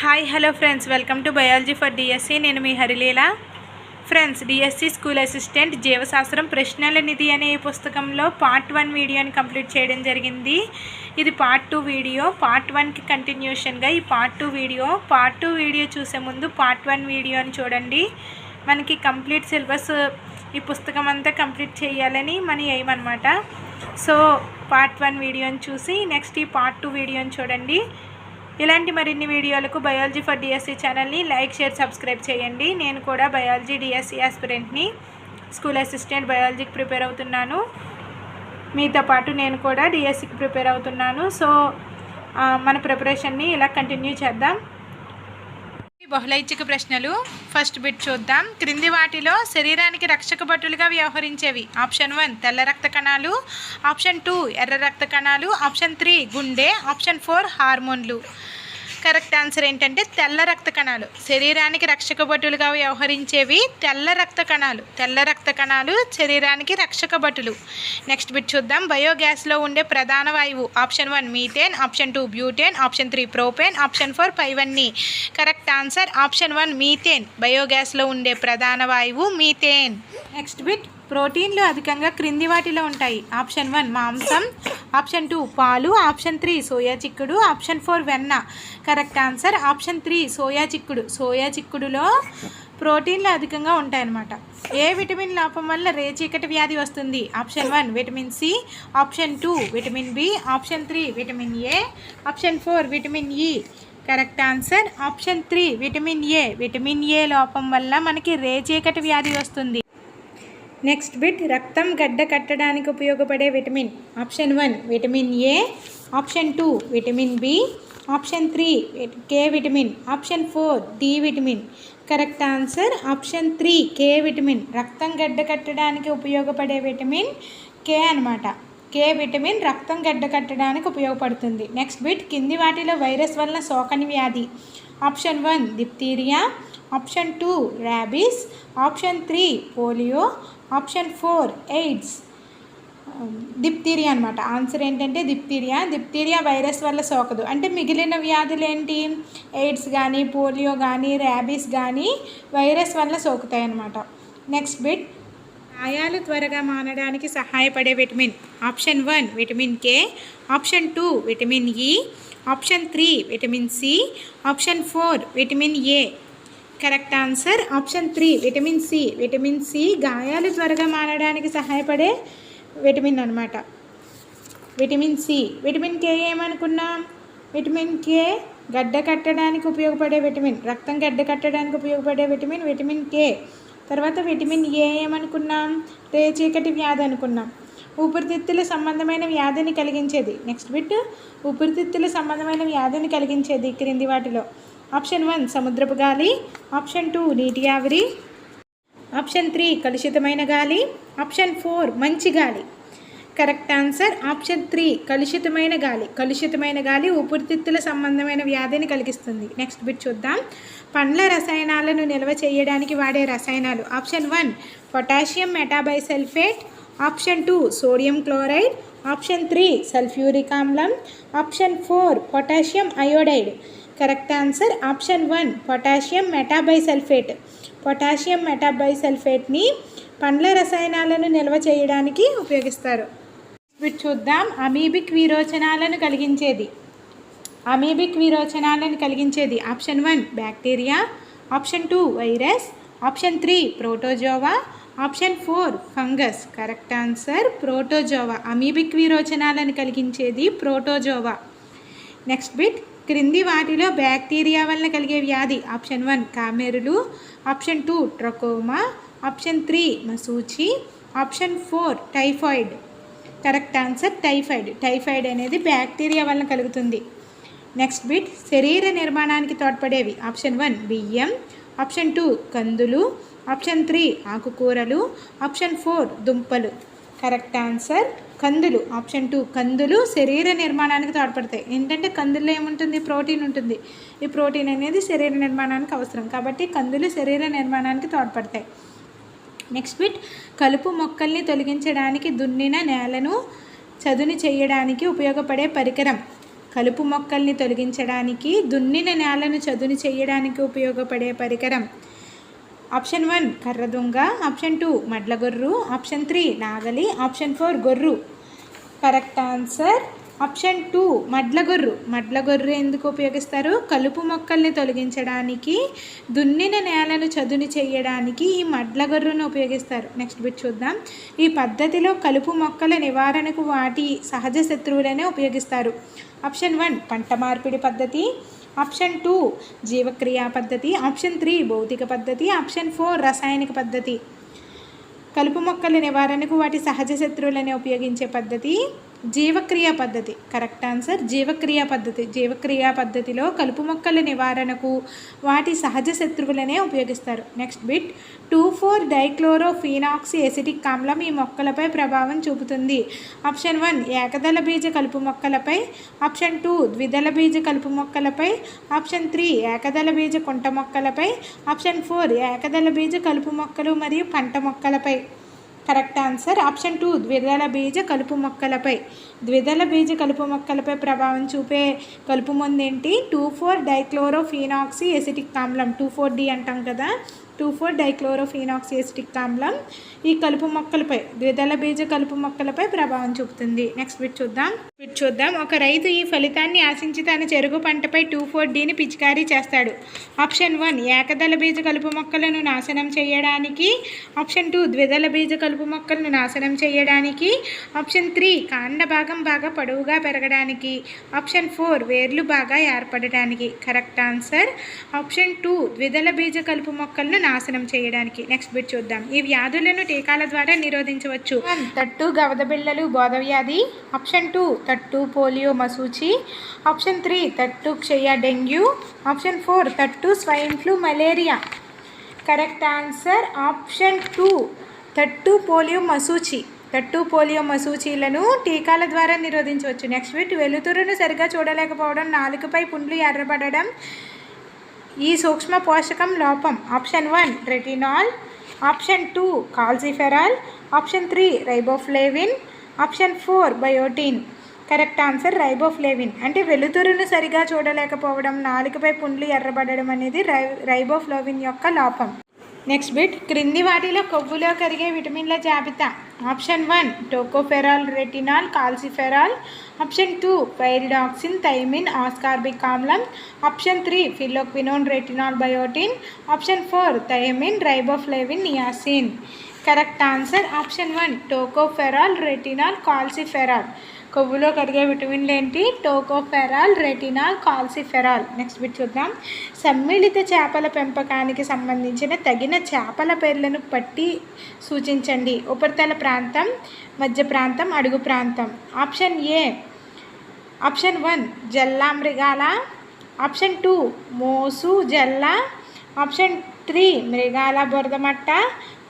Hi hello friends, welcome to biology for DSC. నేను మీ Harileela. Friends, DSC school assistant జీవశాస్త్రం ప్రశ్నల నిధి అనే ఈ పుస్తకంలో పార్ట్ 1 వీడియోని కంప్లీట్ చేయడం జరిగింది. ఇది పార్ట్ 2 వీడియో. పార్ట్ 1కి కంటిన్యూషన్గా ఈ పార్ట్ 2 వీడియో చూసే ముందు పార్ట్ 1 వీడియోని చూడండి. మనకి కంప్లీట్ సిలబస్ ఈ పుస్తకం అంతా కంప్లీట్ చేయాలని మన ఎయిమ్ అనమాట. సో పార్ట్ 1 వీడియోని చూసి నెక్స్ట్ ఈ పార్ట్ 2 వీడియోని చూడండి. ఇలాంటి మరిన్ని వీడియోలకు బయాలజీ ఫర్ డిఎస్సి ఛానల్ని లైక్, షేర్, సబ్స్క్రైబ్ చేయండి. నేను కూడా బయాలజీ డిఎస్సి ఆస్పిరెంట్ని, స్కూల్ అసిస్టెంట్ బయాలజీకి ప్రిపేర్ అవుతున్నాను. మీతో పాటు నేను కూడా డిఎస్సికి ప్రిపేర్ అవుతున్నాను. సో మన ప్రిపరేషన్ని ఇలా కంటిన్యూ చేద్దాం. బహుళైచ్ఛిక ప్రశ్నలు. ఫస్ట్ బిట్ చూద్దాం. క్రింది వాటిలో శరీరానికి రక్షక భటులుగా వ్యవహరించేవి: ఆప్షన్ 1 తెల్ల రక్త కణాలు, ఆప్షన్ 2 ఎర్ర రక్త కణాలు, ఆప్షన్ 3 గుండె, ఆప్షన్ 4 హార్మోన్లు. కరెక్ట్ ఆన్సర్ ఏంటంటే తెల్ల రక్త కణాలు. శరీరానికి రక్షక భటులుగా వ్యవహరించేవి తెల్ల రక్త కణాలు. తెల్ల రక్త కణాలు శరీరానికి రక్షక భటులు. నెక్స్ట్ బిట్ చూద్దాం. బయోగ్యాస్లో ఉండే ప్రధాన వాయువు: option 1 methane, option 2 butane, option 3 propane, option 4 పైవన్నీ. Correct answer option 1 methane. బయోగ్యాస్లో ఉండే ప్రధాన వాయువు మీథేన్. Next bit. ప్రోటీన్లు అధికంగా క్రింది వాటిలో ఉంటాయి: ఆప్షన్ 1 మాంసం, ఆప్షన్ 2 పాలు, ఆప్షన్ 3 సోయా చిక్కుడు, ఆప్షన్ 4 వెన్న. కరెక్ట్ ఆన్సర్ ఆప్షన్ 3 సోయా చిక్కుడు. సోయా చిక్కుడులో ప్రోటీన్లు అధికంగా ఉంటాయన్నమాట. ఏ విటమిన్ లోపం వల్ల రేచీకటి వ్యాధి వస్తుంది? Option 1 vitamin C, option 2 vitamin B, option 3 vitamin A, option 4 vitamin E. Correct answer option 3 vitamin A. Vitamin A లోపం వల్ల మనకి రేచీకటి వ్యాధి వస్తుంది. Next bit. రక్తం గడ్డ కట్టడానికి ఉపయోగపడే vitamin: option 1 vitamin A, option 2 vitamin B, option 3 K vitamin, option 4 D vitamin. Correct answer option 3 K vitamin. రక్తం గడ్డ కట్టడానికి ఉపయోగపడే విటమిన్ కే అనమాట. కే విటమిన్ రక్తం గడ్డ కట్టడానికి ఉపయోగపడుతుంది. Next bit. కింది వాటిలో వైరస్ వల్ల సోకని వ్యాధి: option 1 diphtheria, option 2 rabies, option 3 polio, option 4 AIDS. Diphtheria అనమాట. ఆన్సర్ ఏంటంటే డిప్తీరియా. డిప్తీరియా వైరస్ వల్ల సోకదు. అంటే మిగిలిన వ్యాధులు ఏంటి? ఎయిడ్స్ కానీ, పోలియో కానీ, ర్యాబీస్ కానీ వైరస్ వల్ల సోకుతాయి అన్నమాట. Next bit. గాయాలు త్వరగా మానడానికి సహాయపడే vitamin: option 1 vitamin K, option 2 vitamin E, option 3 vitamin C, option 4 vitamin A. Correct answer option 3 vitamin C. Vitamin C గాయాలు త్వరగా మానడానికి సహాయపడే విటమిన్ అనమాట. Vitamin C. విటమిన్ కే ఏమనుకున్నాం? విటమిన్ కే గడ్డ కట్టడానికి ఉపయోగపడే విటమిన్. రక్తం గడ్డ కట్టడానికి ఉపయోగపడే విటమిన్ విటమిన్ కే. తర్వాత విటమిన్ ఏ ఏమనుకున్నాం? రేచీకటి వ్యాధి అనుకున్నాం. ఊపిరితిత్తుల సంబంధమైన వ్యాధిని కలిగించేది. Next bit. ఊపిరితిత్తుల సంబంధమైన వ్యాధిని కలిగించేది క్రింది వాటిలో: ఆప్షన్ 1 సముద్రపు గాలి, ఆప్షన్ 2 నీటి ఆవిరి, ఆప్షన్ 3 కలుషితమైన గాలి, ఆప్షన్ 4 మంచి గాలి. కరెక్ట్ ఆన్సర్ ఆప్షన్ 3 కలుషితమైన గాలి. కలుషితమైన గాలి ఊపిరితిత్తుల సంబంధమైన వ్యాధిని కలిగిస్తుంది. నెక్స్ట్ బిట్ చూద్దాం. పండ్ల రసాయనాలను నిల్వ చేయడానికి వాడే రసాయనాలు: option 1 potassium metabisulphite, option 2 sodium chloride, option 3 sulphuric ఆమ్లం, option 4 potassium iodide. Correct answer option 1 potassium metabisulphite. Potassium మెటాబైసల్ఫేట్ని పండ్ల రసాయనాలను నిల్వ చేయడానికి ఉపయోగిస్తారు. వీటి చూద్దాం. అమీబిక్ విరోచనాలను కలిగించేది. అమీబిక్ విరోచనాలను కలిగించేది: option 1 bacteria, option 2 virus, option 3 protozoa, option 4 fungus. Correct answer protozoa. Amoebic విరోచనాలను కలిగించేది ప్రోటోజోవా. Next bit. క్రింది వాటిలో బ్యాక్టీరియా వలన కలిగే వ్యాధి: ఆప్షన్ 1 కామెరులు, ఆప్షన్ 2 ట్రకోమా, ఆప్షన్ 3 మసూచి, option 4 typhoid. Correct answer typhoid. Typhoid అనేది బ్యాక్టీరియా వలన కలుగుతుంది. Next bit. శరీర నిర్మాణానికి తోడ్పడేవి: ఆప్షన్ 1 బియ్యం, ఆప్షన్ 2 కందులు, ఆప్షన్ 3 ఆకుకూరలు, ఆప్షన్ 4 దుంపలు. కరెక్ట్ ఆన్సర్ కందులు. ఆప్షన్ 2 కందులు శరీర నిర్మాణానికి తోడ్పడతాయి. ఏంటంటే కందుల్లో ఏముంటుంది? ప్రోటీన్ ఉంటుంది. ఈ ప్రోటీన్ అనేది శరీర నిర్మాణానికి అవసరం కాబట్టి కందులు శరీర నిర్మాణానికి తోడ్పడతాయి. Next bit. కలుపు మొక్కల్ని తొలగించడానికి దున్నిన నేలను చదును చేయడానికి ఉపయోగపడే పరికరం: కలుపు మొక్కల్ని తొలగించడానికి, దున్నిన నేలను చదును చేయడానికి ఉపయోగపడే పరికరం? ఆప్షన్ 1 కర్రదుంగ, ఆప్షన్ 2 మడ్లగొర్రు, ఆప్షన్ 3 నాగలి, ఆప్షన్ 4 గొర్రు. Correct answer option 2 మడ్లగొర్రు. మడ్లగొర్రు ఎందుకు ఉపయోగిస్తారు? కలుపు మొక్కల్ని తొలగించడానికి, దున్నిన నేలను చదును చేయడానికి ఈ మడ్లగొర్రును ఉపయోగిస్తారు. నెక్స్ట్ బిట్ చూద్దాం. ఈ పద్ధతిలో కలుపు మొక్కల నివారణకు వాటి సహజ శత్రువులనే ఉపయోగిస్తారు. ఆప్షన్ 1 పంట మార్పిడి పద్ధతి, ఆప్షన్ 2 జీవక్రియా పద్ధతి, ఆప్షన్ 3 భౌతిక పద్ధతి, ఆప్షన్ 4 రసాయనిక పద్ధతి. కలుపు మొక్కల నివారణకు వాటి సహజ శత్రువులని ఉపయోగించే పద్ధతి జీవక్రియా పద్ధతి. కరెక్ట్ ఆన్సర్ జీవక్రియా పద్ధతి. జీవక్రియా పద్ధతిలో కలుపు మొక్కల నివారణకు వాటి సహజ శత్రువులనే ఉపయోగిస్తారు. నెక్స్ట్ బిట్ 2,4-డైక్లోరోఫీనాక్సీ ఎసిటిక్ ఆమ్లం ఈ మొక్కలపై ప్రభావం చూపుతుంది. ఆప్షన్ 1 ఏకదళ బీజ కలుపు మొక్కలపై, ఆప్షన్ 2 ద్విదళ బీజ కలుపు మొక్కలపై, ఆప్షన్ 3 ఏకదళ బీజ కుంట మొక్కలపై, ఆప్షన్ 4 ఏకదళ బీజ కలుపు మొక్కలు మరియు పంట మొక్కలపై. కరెక్ట్ ఆన్సర్ ఆప్షన్ 2 ద్విదళ బీజ కలుపు మొక్కలపై. ద్విదళ బీజ కలుపు మొక్కలపై ప్రభావం చూపే కలుపు మందు ఏంటి? 2,4-డైక్లోరోఫీనాక్సీ ఎసిటిక్ ఆమ్లం, 2,4-D అంటాం కదా, 2,4-డైక్లోరోఫీనాక్సీ ఎసిటిక్ ఆమ్లం ఈ కలుపు మొక్కలపై, ద్విదళ బీజ కలుపు మొక్కలపై ప్రభావం చూపుతుంది. నెక్స్ట్ బిట్ చూద్దాం. ఒక రైతు ఈ ఫలితాన్ని ఆశించి తన చెరుకు పంటపై 2,4-Dని పిచికారీ చేస్తాడు. ఆప్షన్ 1 ఏకదళ బీజ కలుపు మొక్కలను నాశనం చేయడానికి, ఆప్షన్ 2 ద్విదళ బీజ కలుపు మొక్కలను నాశనం చేయడానికి, ఆప్షన్ 3 కాండ భాగం బాగా పొడవుగా పెరగడానికి, ఆప్షన్ 4 వేర్లు బాగా ఏర్పడడానికి. కరెక్ట్ ఆన్సర్ ఆప్షన్ 2 ద్విదళ బీజ కలుపు మొక్కలను నాశనం చేయడానికి. నెక్స్ట్ బిట్ చూద్దాం. ఈ వ్యాధులను టీకాల ద్వారా నిరోధించవచ్చు. 1 తట్టు గవద బిళ్ళలు బోధ వ్యాధి, ఆప్షన్ 2 తట్టు పోలియో మసూచి, ఆప్షన్ 3 తట్టు క్షయ డెంగ్యూ, ఆప్షన్ 4 తట్టు swine flu malaria. Correct answer option 2 తట్టు పోలియో మసూచి. తట్టు పోలియో మసూచీలను టీకాల ద్వారా నిరోధించవచ్చు. నెక్స్ట్ బిట్ వెలుతురును సరిగా చూడలేకపోవడం, నాలుకపై పుండ్లు ఎర్రబడడం ఈ సూక్ష్మ పోషకం లోపం. Option 1 retinol, option 2 calciferol, option 3 riboflavin, option 4 biotin. Correct answer riboflavin. అంటే వెలుతురును సరిగా చూడలేకపోవడం, నాలుకపై పుండ్లు ఎర్రబడడం అనేది రైబోఫ్లేవిన్ యొక్క లోపం. నెక్స్ట్ బిట్ క్రింది వాటిలో కొవ్వులో కరిగే విటమిన్ల జాబితా. Option 1 tocopherol, retinol, calciferol, option 2 pyridoxine, thiamine, ascorbic ఆమ్లం, option 3 phylloquinone, retinol, biotin, option 4 thiamine, riboflavin, niacin. Correct answer option 1 tocopherol, retinol, calciferol. కొవ్వులో కరిగే విటమిన్లు ఏంటి? Tocopherol, retinol, calciferol. Next bit చూద్దాం. సమ్మిళిత చేపల పెంపకానికి సంబంధించిన తగిన చేపల పేర్లను పట్టి సూచించండి. ఉపరితల ప్రాంతం, మధ్య ప్రాంతం, అడుగు ప్రాంతం. ఆప్షన్ 1 జల్లా మృగాల, ఆప్షన్ 2 మోసు జల్లా, ఆప్షన్ 3 మృగాల బురదమట్ట,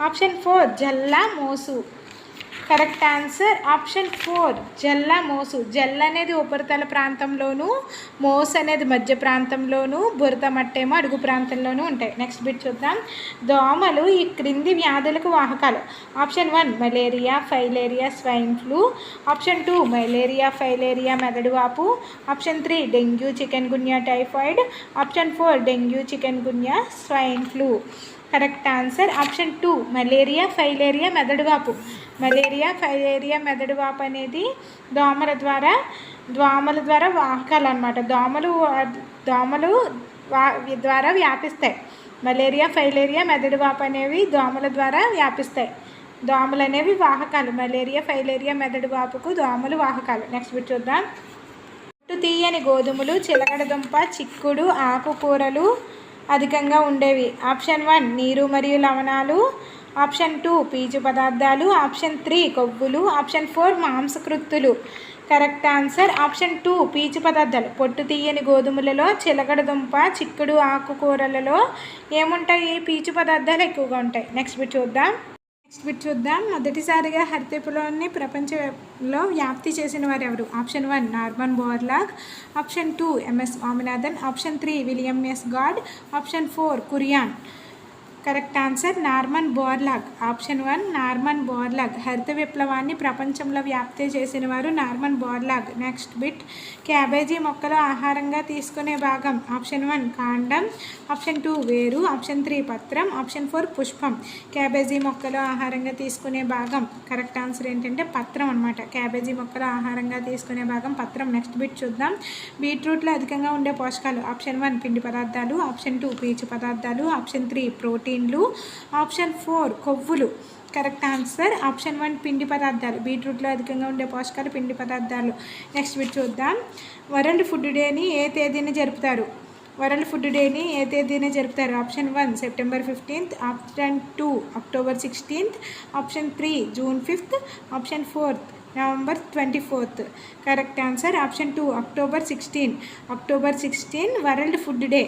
ఆప్షన్ 4 జల్లా మోసు. కరెక్ట్ ఆన్సర్ ఆప్షన్ 4 జల్ల మోసు. జల్ల అనేది ఉపరితల ప్రాంతంలోను, మోసు అనేది మధ్య ప్రాంతంలోను, బురద మట్టేమో అడుగు ప్రాంతంలోనూ ఉంటాయి. నెక్స్ట్ బిట్ చూద్దాం. దోమలు ఈ క్రింది వ్యాధులకు వాహకాలు. Option 1 malaria, filaria, swine flu, option 2 malaria, filaria, మెదడువాపు, option 3 dengue, chikungunya, typhoid, option 4 dengue, chikungunya, swine flu. Correct answer option 2 malaria, filaria, మెదడువాపు. మలేరియా, ఫైలేరియా, మెదడువాపు అనేది దోమల ద్వారా వాహకాలు అన్నమాట. దోమలు ద్వారా వ్యాపిస్తాయి. మలేరియా, ఫైలేరియా, మెదడువాపు అనేవి దోమల ద్వారా వ్యాపిస్తాయి. దోమలు అనేవి వాహకాలు. మలేరియా, ఫైలేరియా, మెదడువాపుకు దోమలు వాహకాలు. నెక్స్ట్ బిట్ చూద్దాం. తీయని గోధుమలు, చిలకడదుంప, చిక్కుడు, ఆకుకూరలు అధికంగా ఉండేవి. ఆప్షన్ 1 నీరు మరియు లవణాలు, ఆప్షన్ 2 పీచు పదార్థాలు, ఆప్షన్ 3 కొవ్వులు, ఆప్షన్ 4 మాంసకృత్తులు. కరెక్ట్ ఆన్సర్ ఆప్షన్ 2 పీచు పదార్థాలు. పొట్టు తీయని గోధుమలలో, చిలకడదుంప, చిక్కుడు, ఆకుకూరలలో ఏముంటాయి? పీచు పదార్థాలు ఎక్కువగా ఉంటాయి. నెక్స్ట్ బిట్ చూద్దాం. మొదటిసారిగా హరితపులోని ప్రపంచంలో వ్యాప్తి చేసిన వారు ఎవరు? Option 1 Norman Borlaug, option 2 MS Swaminathan, option 3 William S Gaud, option 4 Kurien. Correct answer Norman Borlaug. Option 1 Norman Borlaug. హరిత విప్లవాన్ని ప్రపంచంలో వ్యాప్తి చేసిన వారు Norman Borlaug. Next bit cabbage మొక్కలు ఆహారంగా తీసుకునే భాగం. ఆప్షన్ 1 కాండం, ఆప్షన్ 2 వేరు, ఆప్షన్ 3 పత్రం, ఆప్షన్ 4 పుష్పం. క్యాబేజీ మొక్కలు ఆహారంగా తీసుకునే భాగం. కరెక్ట్ ఆన్సర్ ఏంటంటే పత్రం అనమాట. క్యాబేజీ మొక్కలు ఆహారంగా తీసుకునే భాగం పత్రం. నెక్స్ట్ బిట్ చూద్దాం. బీట్రూట్లో అధికంగా ఉండే పోషకాలు. ఆప్షన్ 1 పిండి పదార్థాలు, ఆప్షన్ 2 పీచు పదార్థాలు, ఆప్షన్ 3 ప్రోటీన్లు, ఆప్షన్ 4 కొవ్వులు. కరెక్ట్ ఆన్సర్ ఆప్షన్ 1 పిండి పదార్థాలు. బీట్రూట్లో అధికంగా ఉండే పోషకాలు పిండి పదార్థాలు. నెక్స్ట్ బిట్ చూద్దాం. వరల్డ్ ఫుడ్ డేని ఏ తేదీని జరుపుతారు? వరల్డ్ ఫుడ్ డేని ఏ తేదీన జరుపుతారు? Option 1 September 15th, option 2 October 16th, option 3 June 5th, option 4 November 24th. Correct answer option 2 October 16. October 16 world food day.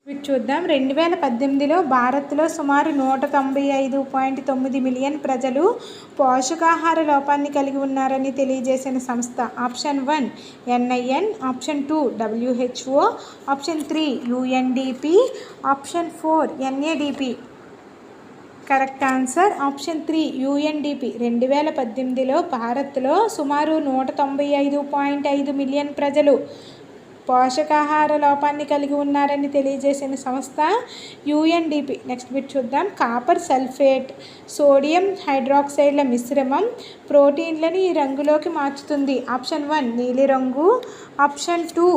వీటి చూద్దాం. 2018లో భారత్లో సుమారు 195.9 మిలియన్ ప్రజలు పోషకాహార లోపాన్ని కలిగి ఉన్నారని తెలియజేసిన సంస్థ. Option 1 NIN, option 2 WHO, option 3 UNDP, option 4 NADP. Correct answer option 3 UNDP. 2018లో భారత్లో సుమారు 195.5 మిలియన్ ప్రజలు పోషకాహార లోపాన్ని కలిగి ఉన్నారని తెలియజేసిన సంస్థ UNDP. నెక్స్ట్ బిట్ చూద్దాం. కాపర్ సల్ఫేట్, సోడియం హైడ్రాక్సైడ్ల మిశ్రమం ప్రోటీన్లను ఈ రంగులోకి మార్చుతుంది. ఆప్షన్ 1 నీలిరంగు, ఆప్షన్ 2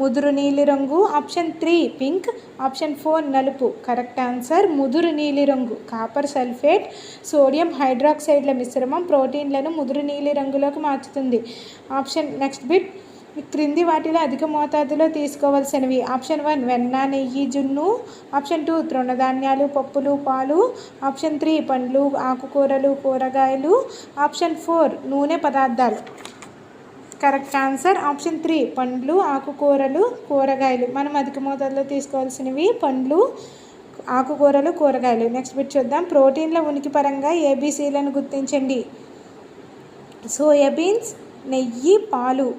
ముదురు నీలిరంగు, ఆప్షన్ 3 పింక్, ఆప్షన్ 4 నలుపు. కరెక్ట్ ఆన్సర్ ముదురు నీలిరంగు. కాపర్ సల్ఫేట్, సోడియం హైడ్రాక్సైడ్ల మిశ్రమం ప్రోటీన్లను ముదురు నీలి రంగులోకి మార్చుతుంది. ఆప్షన్ నెక్స్ట్ బిట్ క్రింది వాటిలో అధిక మోతాదులో తీసుకోవాల్సినవి. ఆప్షన్ 1 వెన్న, నెయ్యి, జున్ను, ఆప్షన్ 2 తృణధాన్యాలు, పప్పులు, పాలు, ఆప్షన్ 3 పండ్లు, ఆకుకూరలు, కూరగాయలు, ఆప్షన్ 4 నూనె పదార్థాలు. కరెక్ట్ ఆన్సర్ ఆప్షన్ 3 పండ్లు, ఆకుకూరలు, కూరగాయలు. మనం అధిక మోతాదులో తీసుకోవాల్సినవి పండ్లు, ఆకుకూరలు, కూరగాయలు. నెక్స్ట్ బిట్ చూద్దాం. ప్రోటీన్ల ఉనికి పరంగా ABCలను గుర్తించండి. సోయాబీన్స్, నెయ్యి, పాలు.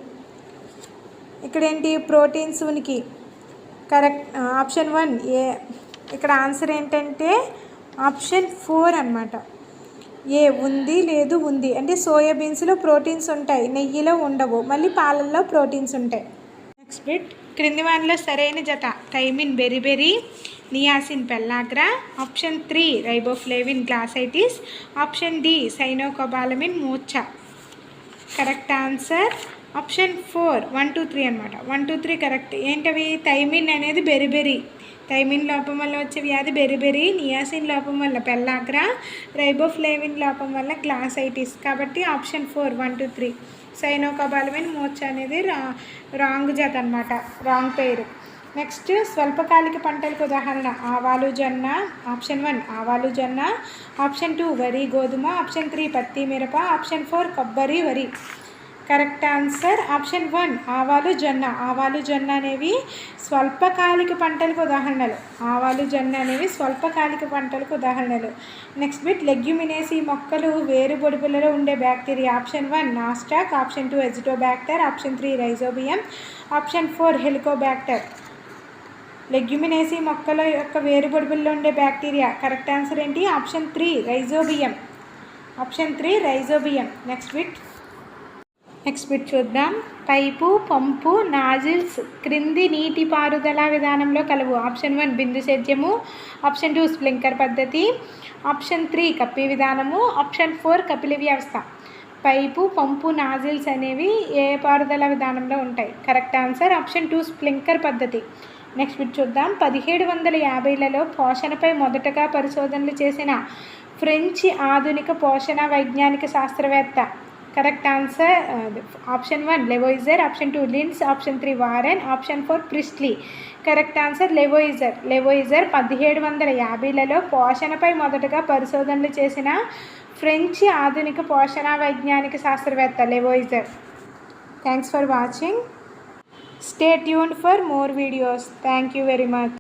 ఇక్కడ ఏంటి ప్రోటీన్స్ ఉనికి. కరెక్ట్ ఆప్షన్ 1 ఏ. ఇక్కడ ఆన్సర్ ఏంటంటే ఆప్షన్ 4 అన్నమాట. ఏ ఉంది లేదు ఉంది అంటే సోయాబీన్స్లో ప్రోటీన్స్ ఉంటాయి, నెయ్యిలో ఉండవు, మళ్ళీ పాలల్లో ప్రోటీన్స్ ఉంటాయి. నెక్స్ట్ బిట్ క్రింది వానిలో సరైన జత. Thiamine beriberi, niacin pellagra, option 3 riboflavin glossitis, option D cyanocobalamin మూర్ఛ. కరెక్ట్ ఆన్సర్ ఆప్షన్ 4 1 2 3 అనమాట. 1 2 3 కరెక్ట్. ఏంటవి? థైమిన్ అనేది బెరిబెరీ, థైమిన్ లోపం వల్ల వచ్చే వ్యాధి బెరిబెరీ, నియాసిన్ లోపం వల్ల పెల్లాగ్రా, రైబోఫ్లేవిన్ లోపం వల్ల గ్లాసైటిస్. కాబట్టి ఆప్షన్ 4 1 2 3. సైనోకోబాలమిన్ మూర్ఛ అనేది రాంగ్ జాత అనమాట, రాంగ్ పేరు. నెక్స్ట్ స్వల్పకాలిక పంటలకు ఉదాహరణ. ఆవాలు, జొన్న. ఆప్షన్ 1 ఆవాలు, జొన్న, ఆప్షన్ 2 వరి, గోధుమ, ఆప్షన్ 3 పత్తి, మిరప, ఆప్షన్ 4 కొబ్బరి, వరి. కరెక్ట్ ఆన్సర్ ఆప్షన్ 1 ఆవాలు, జొన్న. ఆవాలు, జొన్న అనేవి స్వల్పకాలిక పంటలకు ఉదాహరణలు. ఆవాలు, జొన్న అనేవి స్వల్పకాలిక పంటలకు ఉదాహరణలు. నెక్స్ట్ బిట్ లెగ్యూమినేసి మొక్కలు వేరు బొడుపులలో ఉండే bacteria. Option 1 Nostoc, option 2 Azotobacter, option 3 Rhizobium, option 4 Helicobacter. Leguminosae మొక్కల యొక్క వేరు బొడుపుల్లో ఉండే బ్యాక్టీరియా. కరెక్ట్ ఆన్సర్ ఏంటి? Option 3 Rhizobium. Option 3 Rhizobium. Next bit చూద్దాం. పైపు, పంపు, నాజిల్స్ క్రింది నీటిపారుదల విధానంలో కలవు. ఆప్షన్ 1 బిందు సేద్యము, ఆప్షన్ 2 స్ప్రింక్లర్ పద్ధతి, ఆప్షన్ 3 కప్పి విధానము, ఆప్షన్ 4 కపిలి వ్యవస్థ. పైపు, పంపు, నాజిల్స్ అనేవి ఏ పారుదల విధానంలో ఉంటాయి? కరెక్ట్ ఆన్సర్ ఆప్షన్ 2 స్ప్రింక్లర్ పద్ధతి. నెక్స్ట్ బిట్ చూద్దాం. 1750లలో పోషణపై మొదటగా పరిశోధనలు చేసిన ఫ్రెంచ్ ఆధునిక పోషణ వైజ్ఞానిక శాస్త్రవేత్త. Correct answer option 1 Lavoisier, option 2 లిన్స్, option 3 Warren, option 4 Priestley. Correct answer Lavoisier. 1750లలో పోషణపై మొదటగా పరిశోధనలు చేసిన ఫ్రెంచ్ ఆధునిక పోషణ వైజ్ఞానిక శాస్త్రవేత్త Lavoisier. Thanks for watching. Stay tuned for more videos. Thank you very much.